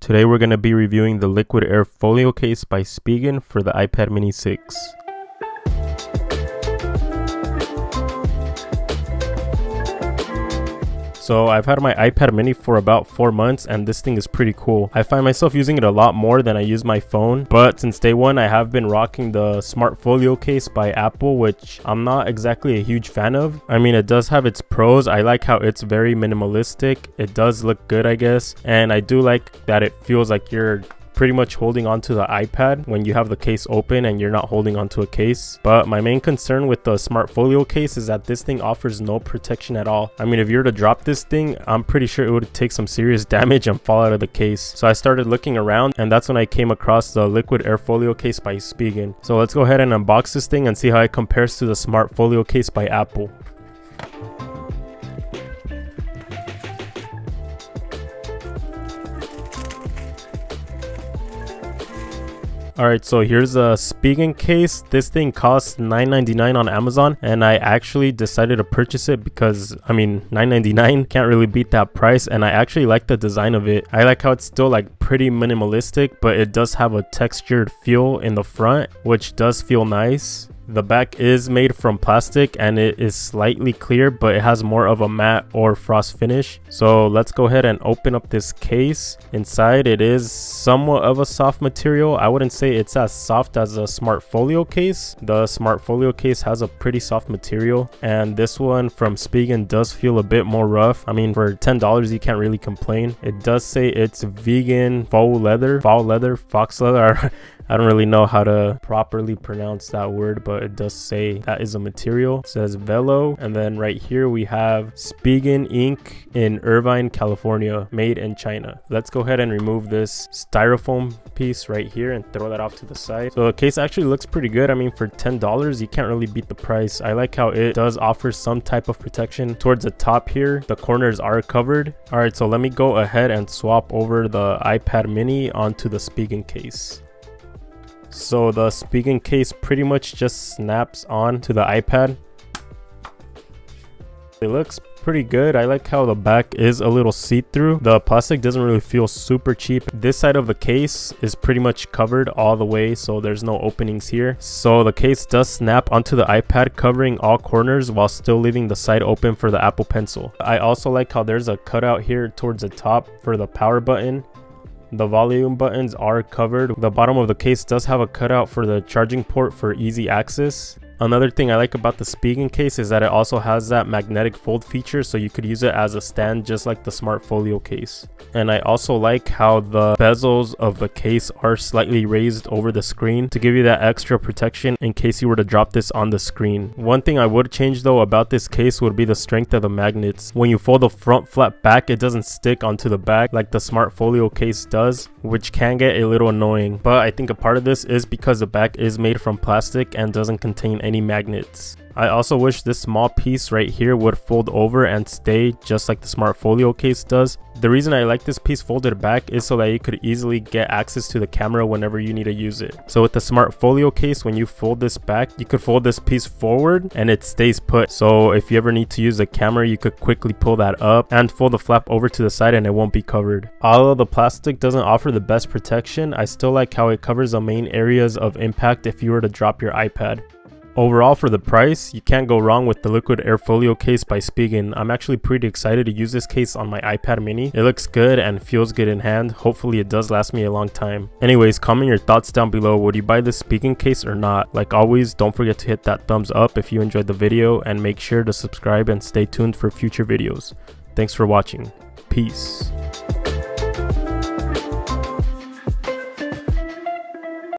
Today we're going to be reviewing the Liquid Air Folio case by Spigen for the iPad mini 6. So I've had my iPad mini for about 4 months and this thing is pretty cool. I find myself using it a lot more than I use my phone, but since day one I have been rocking the Smartfolio case by Apple, which I'm not exactly a huge fan of. I mean, it does have its pros. I like how it's very minimalistic. It does look good, I guess, and I do like that it feels like you're pretty much holding onto the iPad when you have the case open and you're not holding onto a case. But my main concern with the Smartfolio case is that this thing offers no protection at all. I mean, if you were to drop this thing, I'm pretty sure it would take some serious damage and fall out of the case. So I started looking around and that's when I came across the Liquid Air Folio case by Spigen. So let's go ahead and unbox this thing and see how it compares to the Smartfolio case by Apple. Alright, so here's a Spigen case. This thing costs $9.99 on Amazon and I actually decided to purchase it because, I mean, $9.99 can't really beat that price, and I actually like the design of it. I like how it's still like pretty minimalistic, but it does have a textured feel in the front, which does feel nice. The back is made from plastic and it is slightly clear, but it has more of a matte or frost finish. So let's go ahead and open up this case. Inside it is somewhat of a soft material. I wouldn't say it's as soft as a Smartfolio case. The Smartfolio case has a pretty soft material, and this one from Spigen does feel a bit more rough. I mean, for $10 you can't really complain. It does say it's vegan fox leather. I don't really know how to properly pronounce that word, but it does say that is a material. It says Velo, and then right here we have Spigen Inc. in Irvine, California, made in China. Let's go ahead and remove this styrofoam piece right here and throw that off to the side. So the case actually looks pretty good. I mean, for $10 you can't really beat the price. I like how it does offer some type of protection towards the top here. The corners are covered. All right, so let me go ahead and swap over the iPad mini onto the Spigen case. So the Spigen case pretty much just snaps on to the iPad. It looks pretty good. I like how the back is a little see-through. The plastic doesn't really feel super cheap. This side of the case is pretty much covered all the way, so there's no openings here. So the case does snap onto the iPad, covering all corners while still leaving the side open for the Apple Pencil. I also like how there's a cutout here towards the top for the power button. The volume buttons are covered. The bottom of the case does have a cutout for the charging port for easy access. Another thing I like about the Spigen case is that it also has that magnetic fold feature, so you could use it as a stand just like the Smartfolio case. And I also like how the bezels of the case are slightly raised over the screen to give you that extra protection in case you were to drop this on the screen. One thing I would change though about this case would be the strength of the magnets. When you fold the front flap back, it doesn't stick onto the back like the Smartfolio case does, which can get a little annoying. But I think a part of this is because the back is made from plastic and doesn't contain any magnets. I also wish this small piece right here would fold over and stay just like the Smartfolio case does. The reason I like this piece folded back is so that you could easily get access to the camera whenever you need to use it. So with the Smartfolio case, when you fold this back, you could fold this piece forward and it stays put. So if you ever need to use the camera, you could quickly pull that up and fold the flap over to the side and it won't be covered. Although the plastic doesn't offer the best protection, I still like how it covers the main areas of impact if you were to drop your iPad. Overall, for the price, you can't go wrong with the Liquid Air Folio case by Spigen. I'm actually pretty excited to use this case on my iPad mini. It looks good and feels good in hand. Hopefully it does last me a long time. Anyways, comment your thoughts down below. Would you buy this Spigen case or not? Like always, don't forget to hit that thumbs up if you enjoyed the video, and make sure to subscribe and stay tuned for future videos. Thanks for watching. Peace.